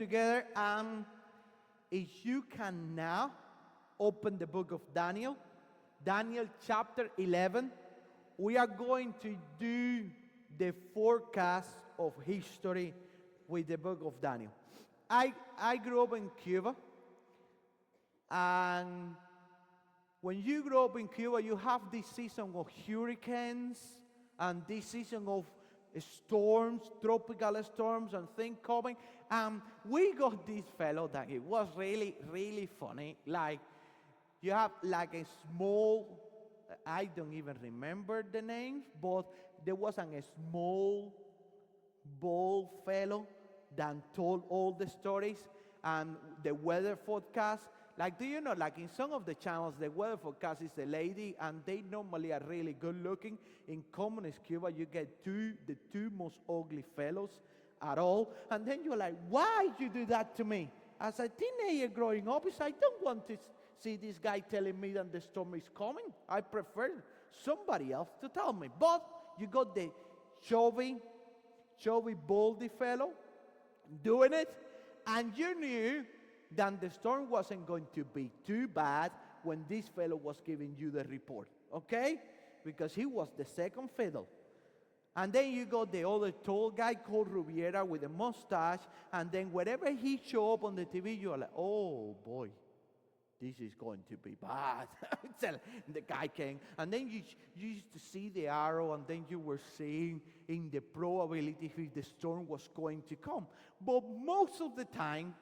together. If you can now open the book of Daniel, Daniel chapter 11, we are going to do the forecast of history with the book of Daniel. I grew up in Cuba, and when you grow up in Cuba, you have this season of hurricanes and this season of storms, tropical storms and things coming. We got this fellow that it was really, really funny. Like, you have like a small, I don't even remember the names, but there was a small, bald fellow that told all the stories and the weather forecast. Like, do you know, like in some of the channels, the weather forecast is a lady, and they normally are really good looking. In communist Cuba, you get the two most ugly fellows at all. And then you're like, why you do that to me? As a teenager growing up, I don't want to see this guy telling me that the storm is coming. I prefer somebody else to tell me. But you got the chubby, baldy fellow doing it, and you knew that the storm wasn't going to be too bad when this fellow was giving you the report, okay? Because he was the second fiddle. And then you got the other tall guy called Rubiera with a mustache, and then whenever he show up on the TV, you're like, oh boy, this is going to be bad. So the guy came, and then you used to see the arrow, and then you were seeing in the probability if the storm was going to come. But most of the time,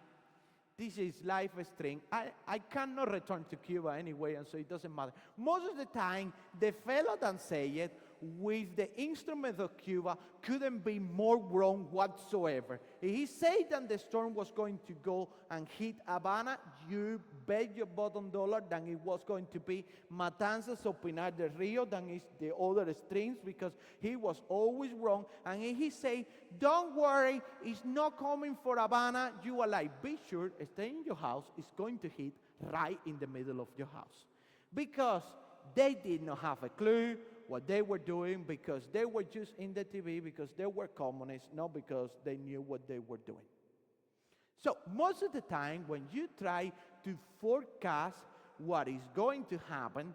this is live stream. I cannot return to Cuba anyway, and so it doesn't matter. Most of the time, the fellow that say it with the instrument of Cuba couldn't be more wrong whatsoever. If he said that the storm was going to go and hit Havana, you bet your bottom dollar that it was going to be Matanzas or Pinar del Rio, than is the other streams, because he was always wrong. And if he say, don't worry, it's not coming for Havana, you are like, be sure, stay in your house, it's going to hit right in the middle of your house. Because they did not have a clue what they were doing, because they were just in the TV, because they were communists, not because they knew what they were doing. So most of the time, when you try to forecast what is going to happen,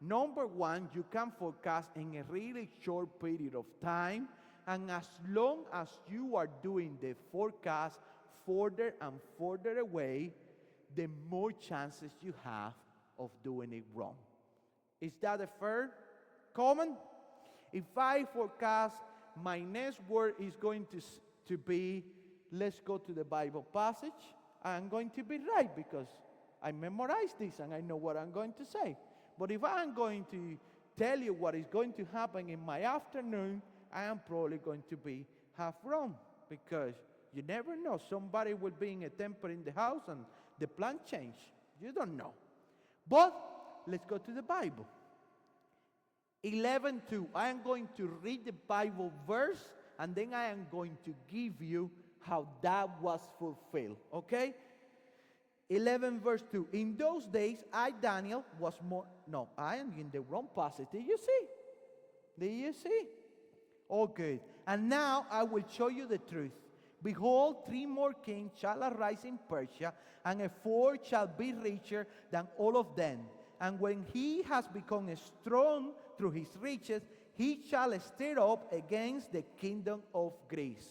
number one, you can forecast in a really short period of time, and as long as you are doing the forecast further and further away, the more chances you have of doing it wrong. Is that a fair comment? If I forecast my next word is going to be, let's go to the Bible passage, I'm going to be right because I memorized this and I know what I'm going to say. But if I'm going to tell you what is going to happen in my afternoon, I am probably going to be half wrong, because you never know. Somebody will be in a temper in the house and the plan change. You don't know. But let's go to the Bible. 11:2. I am going to read the Bible verse, and then I am going to give you how that was fulfilled. Okay? 11 verse 2. In those days, I, Daniel, was more... No, I am in the wrong passage. Did you see? Did you see? Oh, good. And now I will show you the truth. Behold, 3 more kings shall arise in Persia, and a fourth shall be richer than all of them. And when he has become strong through his riches, he shall stir up against the kingdom of Greece.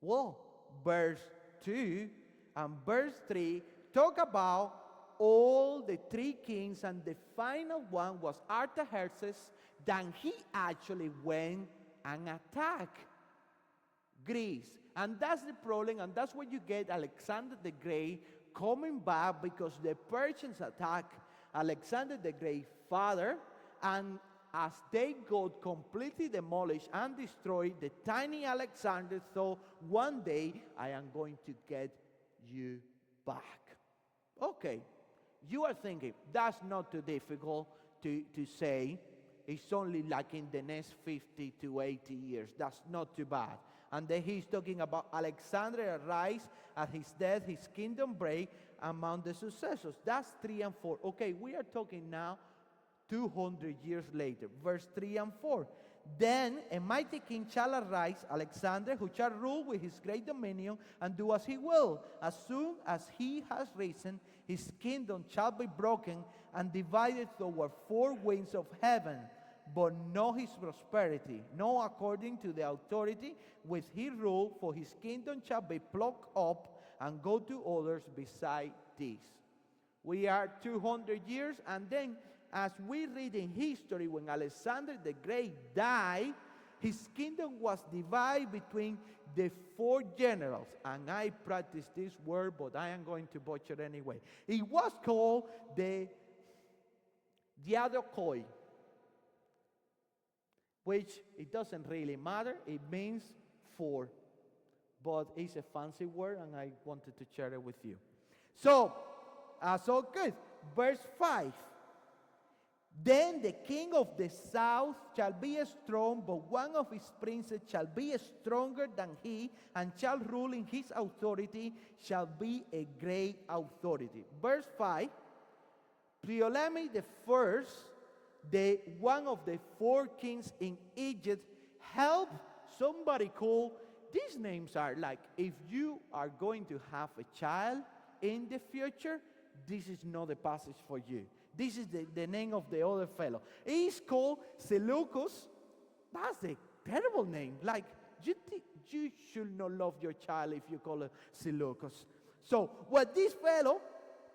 Well, verse 2 and verse 3 talk about all the 3 kings, and the final one was Artaxerxes. Then he actually went and attacked Greece. And that's the problem, and that's where you get Alexander the Great coming back, because the Persians attacked Alexander the Great's father, and as they got completely demolished and destroyed, the tiny Alexander thought, one day I am going to get you back. Okay, you are thinking, that's not too difficult to say. It's only like in the next 50 to 80 years. That's not too bad. And then he's talking about Alexander arise, at his death his kingdom break among the successors. That's 3 and 4. Okay, we are talking now 200 years later. Verse 3 and 4. Then a mighty king shall arise, Alexander, who shall rule with his great dominion and do as he will. As soon as he has risen, his kingdom shall be broken and divided toward four winds of heaven, but not his prosperity, no according to the authority with he rule, for his kingdom shall be plucked up and go to others beside this. We are 200 years, and then as we read in history, when Alexander the Great died, his kingdom was divided between the four generals. And I practice this word, but I am going to butcher anyway. It was called the Diadochoi, which it doesn't really matter. It means four. But it's a fancy word, and I wanted to share it with you. So good. Verse 5. Then the king of the south shall be strong, but one of his princes shall be stronger than he, and shall rule in his authority, shall be a great authority. Verse 5, Ptolemy the first, the one of the four kings in Egypt, helped somebody called, these names are like, if you are going to have a child in the future, this is not the passage for you. This is the name of the other fellow. He's called Seleucus. That's a terrible name. Like, you should not love your child if you call it Seleucus. So, what this fellow,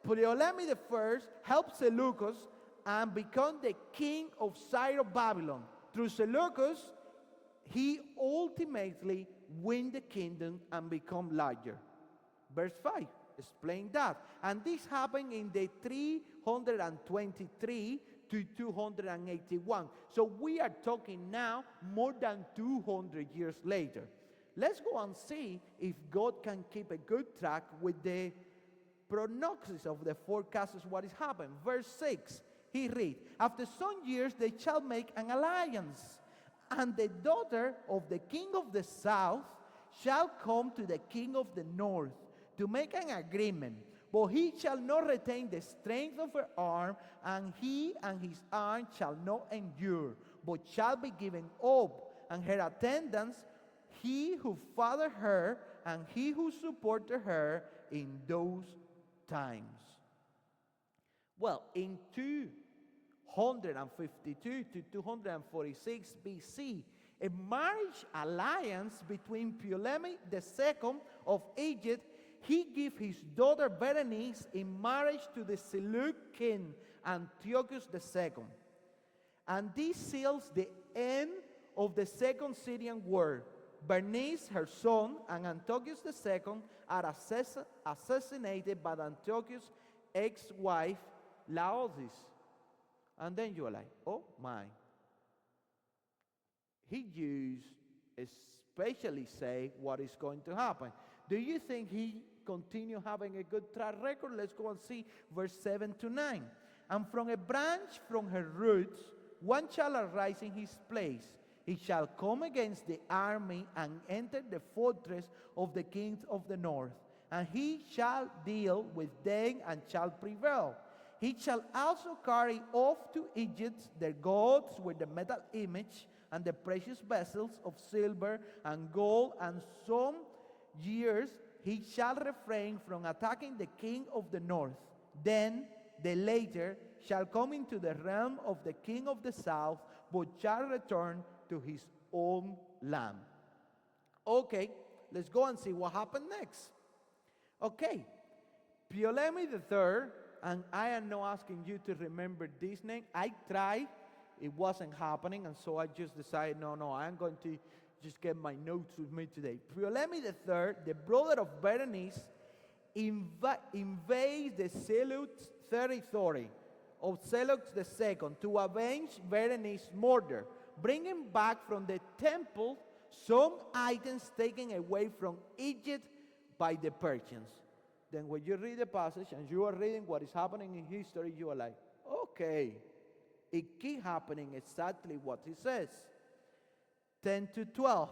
Ptolemy the first, helped Seleucus and become the king of Syro-Babylon. Through Seleucus, he ultimately win the kingdom and become larger. Verse 5. Explain that. And this happened in the 323 to 281. So we are talking now more than 200 years later. Let's go and see if God can keep a good track with the prognosis of the forecasts of what is happening. Verse 6, he read, after some years they shall make an alliance, and the daughter of the king of the south shall come to the king of the north, to make an agreement, but he shall not retain the strength of her arm, and he and his arm shall not endure, but shall be given up, and her attendants, he who fathered her, and he who supported her in those times. Well, in 252 to 246 BC, a marriage alliance between Ptolemy II of Egypt, he gave his daughter Berenice in marriage to the Seleucid king Antiochus II. And this seals the end of the Second Syrian War. Bernice, her son, and Antiochus II are assassinated by Antiochus' ex-wife, Laodice. And then you are like, oh my. He used especially say what is going to happen. Do you think he continue having a good track record? Let's go and see verse 7 to 9. And from a branch from her roots, one shall arise in his place. He shall come against the army and enter the fortress of the kings of the north. And he shall deal with them and shall prevail. He shall also carry off to Egypt their gods with the metal image and the precious vessels of silver and gold, and some years he shall refrain from attacking the king of the north. Then the later shall come into the realm of the king of the south, but shall return to his own land. Okay, let's go and see what happened next. Okay, Ptolemy III, and I am not asking you to remember this name. I tried, it wasn't happening, and so I just decided, no, I'm going to just get my notes with me today. Ptolemy III, the brother of Berenice, invades the Seleucid territory of Seleucus II to avenge Berenice's murder, bringing back from the temple some items taken away from Egypt by the Persians. Then when you read the passage and you are reading what is happening in history, you are like, okay, it keeps happening exactly what he says. 10 to 12.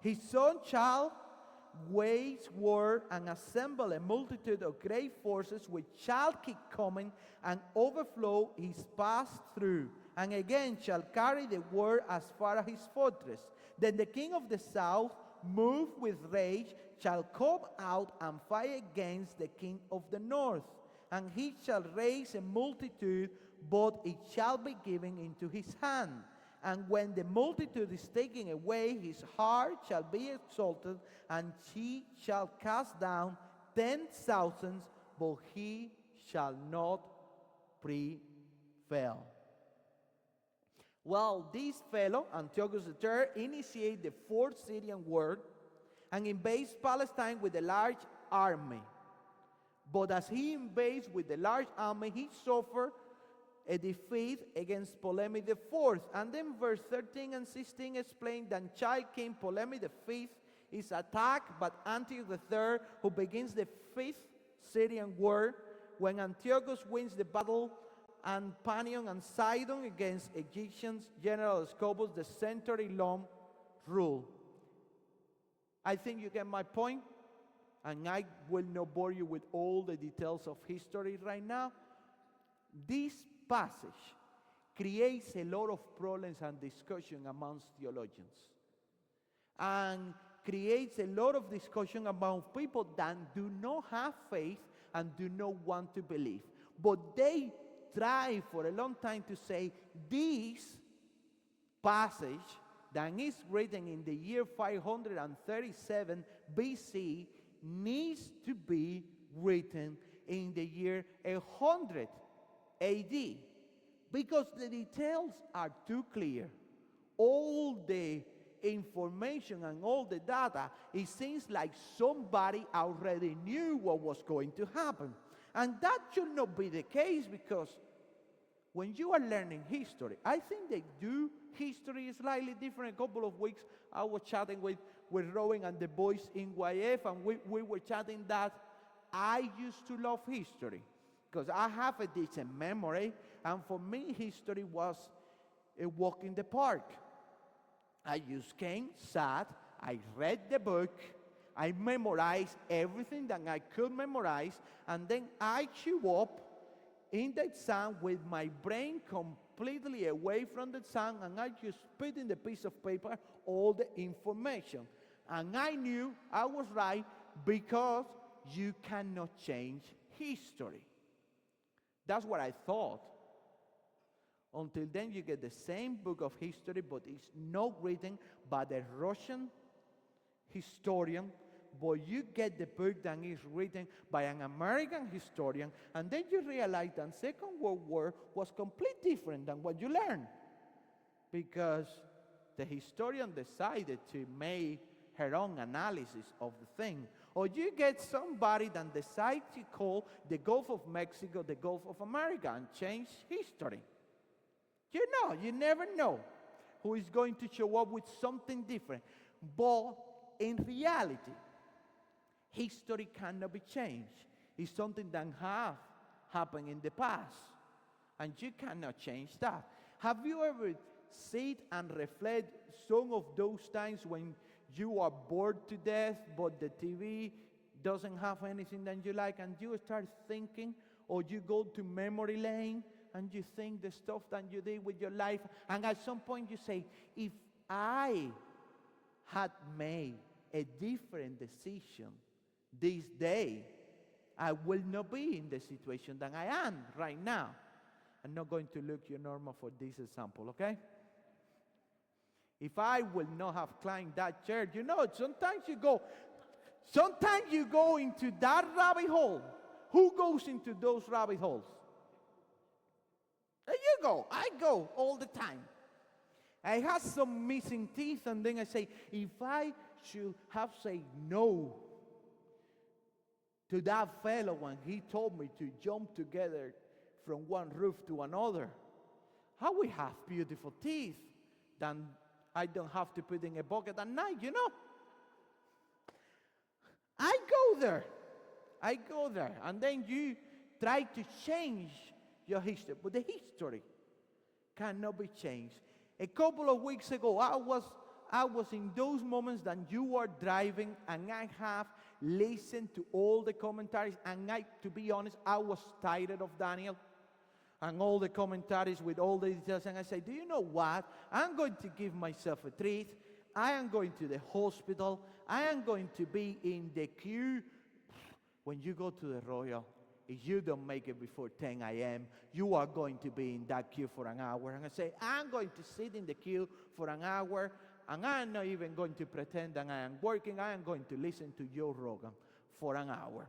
His son shall wage war and assemble a multitude of great forces which shall keep coming and overflow his path through. and again shall carry the word as far as his fortress. Then the king of the south, moved with rage, shall come out and fight against the king of the north. And he shall raise a multitude, but it shall be given into his hand. And when the multitude is taken away, his heart shall be exalted, and he shall cast down 10,000, but he shall not prevail. Well, this fellow, Antiochus III, initiated the Fourth Syrian War and invades Palestine with a large army. But as he invades with the large army, he suffered a defeat against Ptolemy IV. And then verse 13 and 16 explain that child king Ptolemy V is attacked by Antiochus III, who begins the Fifth Syrian War when Antiochus wins the battle and Panion and Sidon against Egyptian general Scopus, the century-long rule. I think you get my point, and I will not bore you with all the details of history right now. This passage creates a lot of problems and discussion amongst theologians, and creates a lot of discussion among people that do not have faith and do not want to believe. But they try for a long time to say this passage that is written in the year 537 BC needs to be written in the year 100 AD, because the details are too clear. All the information and all the data, it seems like somebody already knew what was going to happen. And that should not be the case, because when you are learning history, I think they do history slightly different. A couple of weeks I was chatting with Rowan and the boys in YF, and we were chatting that I used to love history because I have a decent memory, and for me history was a walk in the park. I just came, sat, I read the book, I memorized everything that I could memorize, and then I show up in the exam with my brain completely away from the exam, and I just put in the piece of paper all the information. And I knew I was right, because you cannot change history. That's what I thought. Until then, you get the same book of history, but it's not written by the Russian historian, but you get the book that is written by an American historian, and then you realize that Second World War was completely different than what you learned, because the historian decided to make her own analysis of the thing. Or you get somebody that decides to call the Gulf of Mexico the Gulf of America and change history. You know, you never know who is going to show up with something different. But in reality, history cannot be changed. It's something that has happened in the past, and you cannot change that. Have you ever sit and reflect some of those times when you are bored to death, but the TV doesn't have anything that you like, and you start thinking, or you go to memory lane and you think the stuff that you did with your life, and at some point you say, if I had made a different decision this day, I will not be in the situation that I am right now. I'm not going to look you normal for this example, okay? If I will not have climbed that chair, you know, sometimes you go into that rabbit hole. Who goes into those rabbit holes? There you go. I go all the time. I have some missing teeth, and then I say, if I should have said no to that fellow when he told me to jump together from one roof to another, I will have beautiful teeth. Then I don't have to put in a bucket at night, you know. I go there, and then you try to change your history, but the history cannot be changed. A couple of weeks ago, I was in those moments that you are driving, and I have listened to all the commentaries, and to be honest, I was tired of Daniel. and all the commentaries with all the details, and I say, do you know what? I'm going to give myself a treat. I am going to the hospital. I am going to be in the queue. When you go to the Royal, if you don't make it before 10 a.m., you are going to be in that queue for an hour. And I say, I'm going to sit in the queue for an hour, and I'm not even going to pretend that I am working. I am going to listen to Joe Rogan for an hour.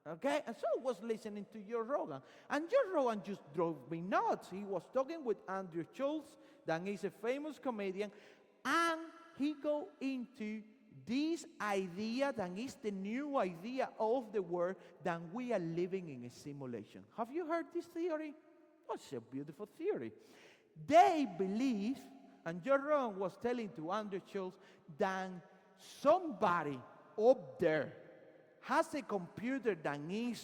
Okay? And so I was listening to Joe Rogan. And Joe Rogan just drove me nuts. He was talking with Andrew Schultz, that is a famous comedian, and he go into this idea that is the new idea of the world, that we are living in a simulation. Have you heard this theory? Oh, it's a beautiful theory. They believe, and Joe Rogan was telling to Andrew Schultz, that somebody up there has a computer that is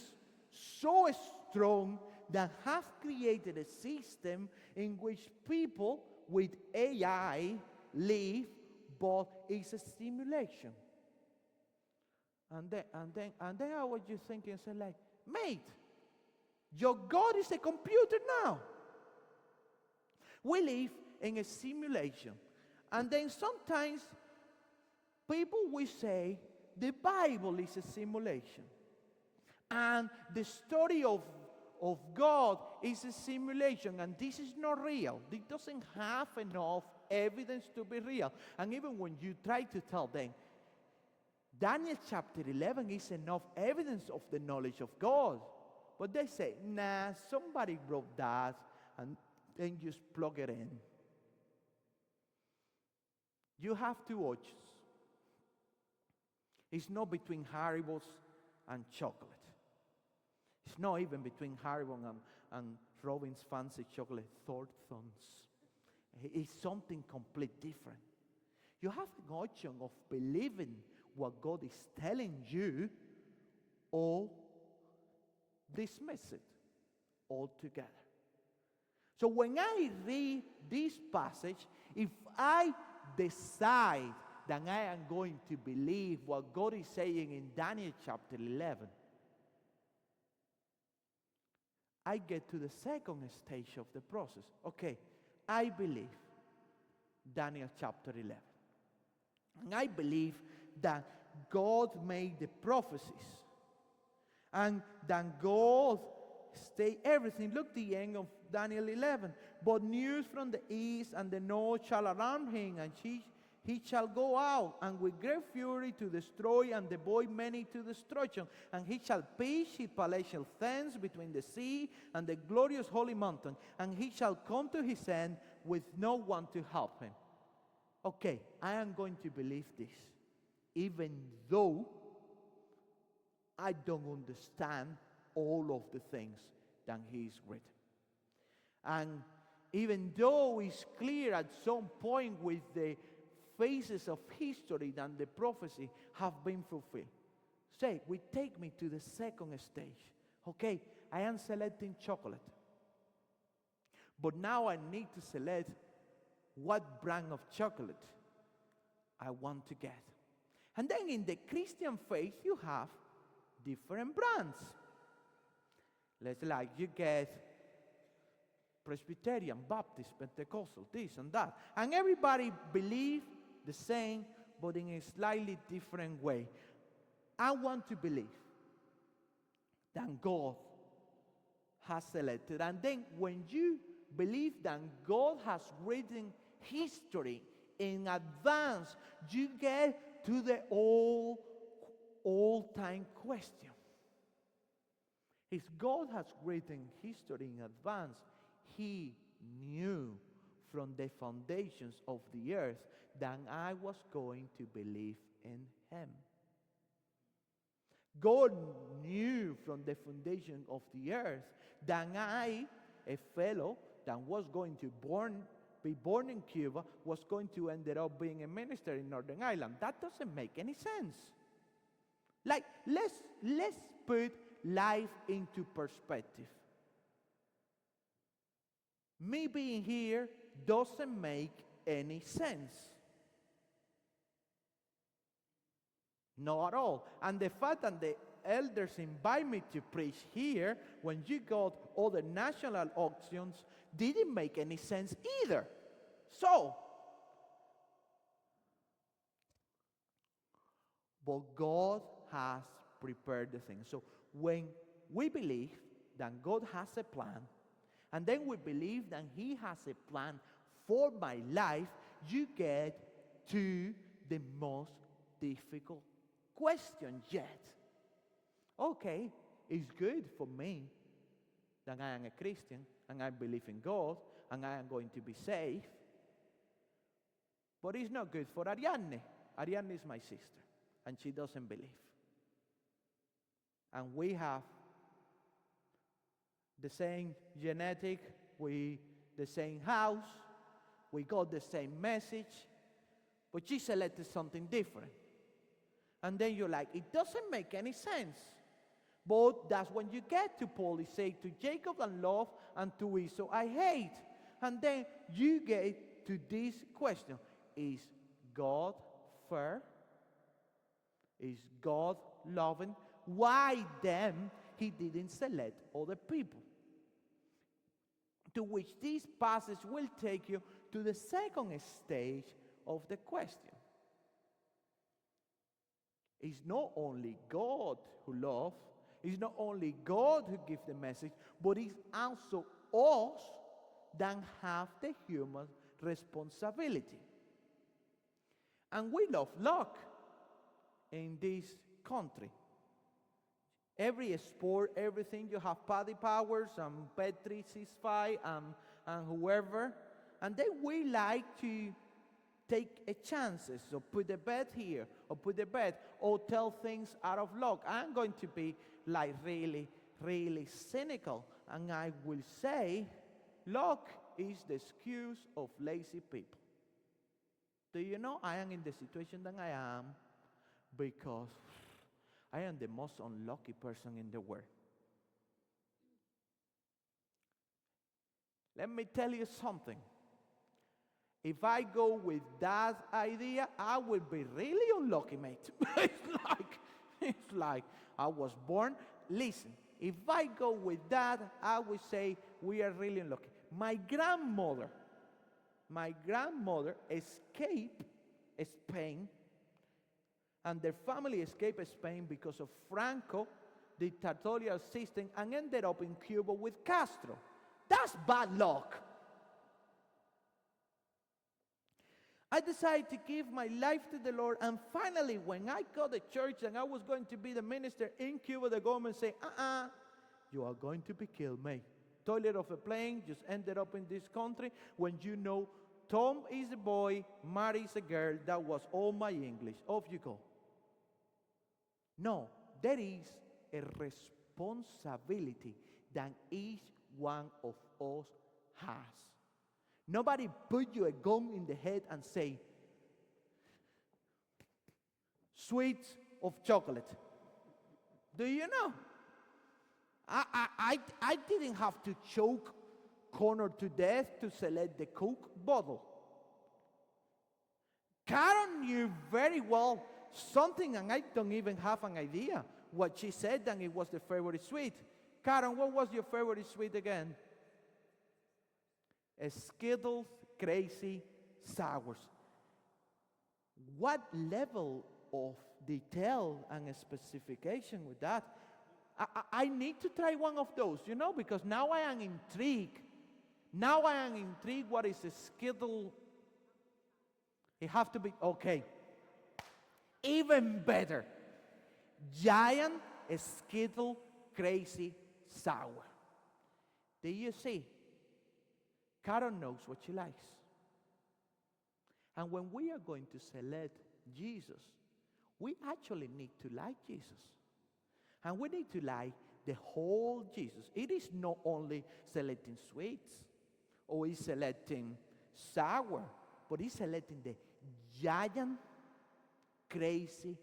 so strong that have created a system in which people with AI live, but it's a simulation. And then I was just thinking, I said, like, mate, your God is a computer now. We live in a simulation. And then sometimes people will say the Bible is a simulation. And the story of God is a simulation, and this is not real. It doesn't have enough evidence to be real. And even when you try to tell them, Daniel chapter 11 is enough evidence of the knowledge of God. But they say, nah, somebody wrote that, and then just plug it in. You have two options. It's not between Haribo's and chocolate. It's not even between Haribo and Robin's fancy chocolate Thorntons. It's something completely different. You have an option of believing what God is telling you, or dismiss it altogether. So when I read this passage, if I decide that I am going to believe what God is saying in Daniel chapter 11, I get to the second stage of the process. Okay, I believe Daniel chapter 11. And I believe that God made the prophecies, and that God stay everything. Look the end of Daniel 11. But news from the east and the north shall alarm him, and he shall go out, and with great fury to destroy, and devoid many to destruction. And he shall pitch his palatial tents between the sea and the glorious holy mountain. And he shall come to his end with no one to help him. Okay, I am going to believe this, even though I don't understand all of the things that he's written. And even though it's clear at some point with the phases of history that the prophecy have been fulfilled. Say, we take me to the second stage. Okay, I am selecting chocolate. But now I need to select what brand of chocolate I want to get. And then in the Christian faith, you have different brands. Let's like you get Presbyterian, Baptist, Pentecostal, this and that. And everybody believes the same, but in a slightly different way. I want to believe that God has selected. And then when you believe that God has written history in advance, you get to the all-time question. If God has written history in advance, He knew from the foundations of the earth that I was going to believe in Him. God knew from the foundation of the earth that I, a fellow that was going to be born in Cuba, was going to end up being a minister in Northern Ireland. That doesn't make any sense. Like, let's put life into perspective. Me being here doesn't make any sense. Not at all. And the fact that elders invite me to preach here when you got other national auctions, didn't make any sense either. So, but God has prepared the thing. So when we believe that God has a plan, and then we believe that He has a plan for my life, you get to the most difficult question yet. Okay, it's good for me that I am a Christian and I believe in God and I am going to be saved. But it's not good for Ariadne. Ariadne is my sister and she doesn't believe. And we have the same genetic, the same house, we got the same message, but she selected something different. And then you're like, it doesn't make any sense. But that's when you get to Paul. He says, to Jacob I love, and to Esau I hate. And then you get to this question. Is God fair? Is God loving? Why then He didn't select other people? To which this passage will take you to the second stage of the question. It's not only God who loves, it's not only God who gives the message, but it's also us that have the human responsibility. And we love luck in this country. Every sport, everything, you have Paddy Powers and Petri Cisfy and whoever. And then we like to take a chances, or put a bet here, or put a bet, or tell things out of luck. I'm going to be like really, really cynical, and I will say, luck is the excuse of lazy people. Do you know I am in the situation that I am because I am the most unlucky person in the world. Let me tell you something. If I go with that idea, I will be really unlucky, mate. it's like I was born. Listen, if I go with that, I would say we are really unlucky. My grandmother escaped Spain, and their family escaped Spain because of Franco dictatorial system, and ended up in Cuba with Castro. That's bad luck. I decided to give my life to the Lord, and finally, when I got a church and I was going to be the minister in Cuba, the government said, you are going to be killed, mate. Toilet of a plane, just ended up in this country when you know Tom is a boy, Mary is a girl. That was all my English. Off you go. No, there is a responsibility that each one of us has. Nobody put you a gun in the head and say, sweets of chocolate. Do you know? I didn't have to choke Connor to death to select the Coke bottle. Karen knew very well something, and I don't even have an idea what she said, and it was the favorite sweet. Karen, what was your favorite sweet again? Skittles, Crazy, Sours. What level of detail and specification with that? I need to try one of those, because now I am intrigued. Now I am intrigued what is a Skittle. It have to be, okay. Even better. Giant Skittle Crazy Sour. Do you see? Karen knows what she likes. And when we are going to select Jesus, we actually need to like Jesus. And we need to like the whole Jesus. It is not only selecting sweets or it's selecting sour, but it's selecting the giant, crazy,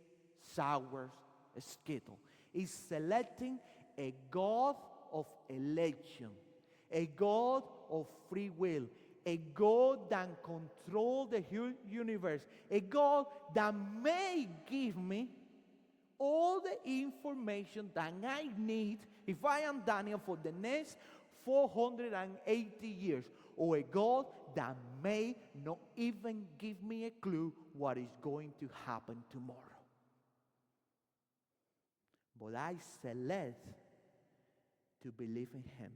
sour Skittle. It's selecting a God of election, a God of free will, a God that controls the universe, a God that may give me all the information that I need if I am Daniel for the next 480 years, or a God that may not even give me a clue what is going to happen tomorrow. But I select to believe in Him.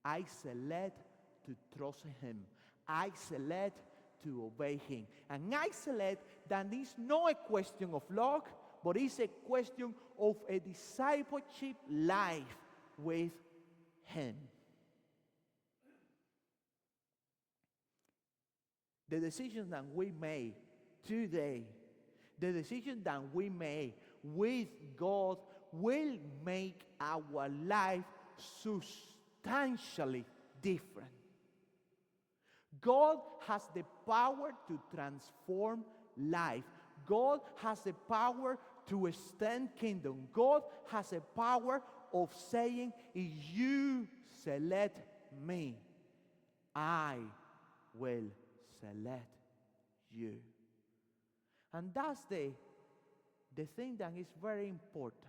I select to trust Him. I select to obey Him. And I select that it's not a question of luck, but it's a question of a discipleship life with Him. The decision that we make today, the decision that we make with God will make our life substantially different. God has the power to transform life. God has the power to extend kingdom. God has a power of saying, if you select me, I will select you. And that's the thing that is very important.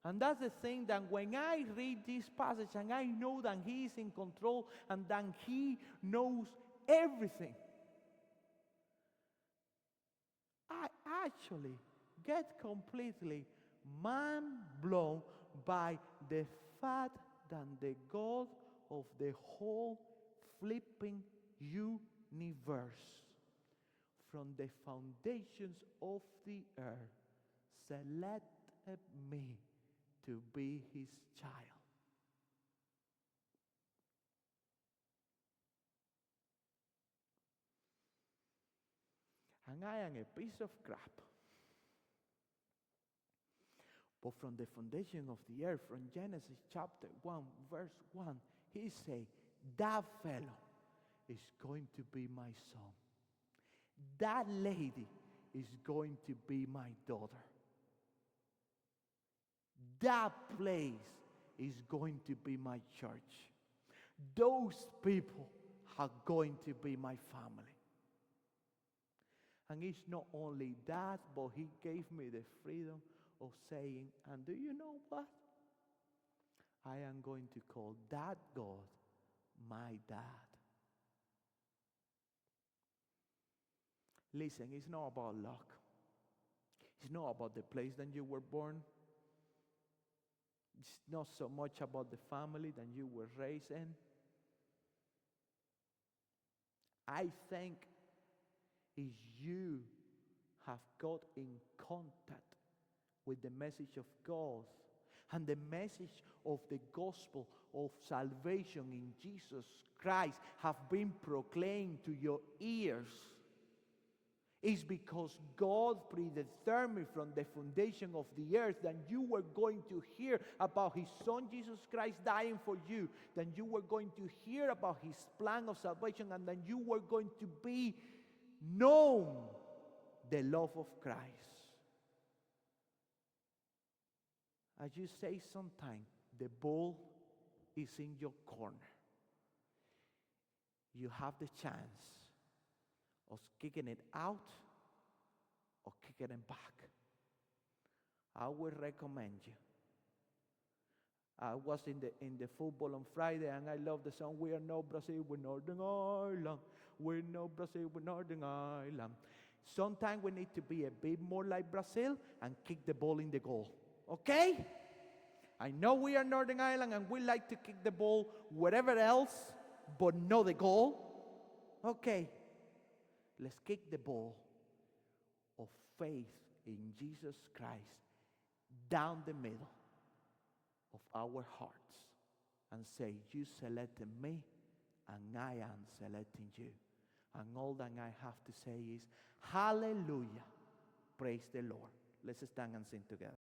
And that's the thing that when I read this passage and I know that He is in control and that He knows everything, I actually get completely mind blown by the fact that the God of the whole flipping universe, from the foundations of the earth, selected me to be His child. And I am a piece of crap. But from the foundation of the earth, from Genesis chapter 1, verse 1, He said, that fellow is going to be my son. That lady is going to be my daughter. That place is going to be my church. Those people are going to be my family. And it's not only that, but He gave me the freedom of saying, and do you know what? I am going to call that God my dad. Listen, it's not about luck. It's not about the place that you were born. It's not so much about the family that you were raised in. I think if you have got in contact with the message of God and the message of the gospel of salvation in Jesus Christ have been proclaimed to your ears, it's because God predetermined from the foundation of the earth that you were going to hear about His Son Jesus Christ dying for you, that you were going to hear about His plan of salvation, and that you were going to be known the love of Christ. As you say sometimes, the ball is in your corner. You have the chance of kicking it out or kicking it back. I would recommend you. I was in the football on Friday, and I love the song, "We are no Brazil, we're Northern Ireland. We're no Brazil, we're Northern Ireland." Sometimes we need to be a bit more like Brazil and kick the ball in the goal. Okay? I know we are Northern Ireland and we like to kick the ball wherever else, but not the goal. Okay. Let's kick the ball of faith in Jesus Christ down the middle of our hearts and say, you selected me and I am selecting you. And all that I have to say is, hallelujah, praise the Lord. Let's stand and sing together.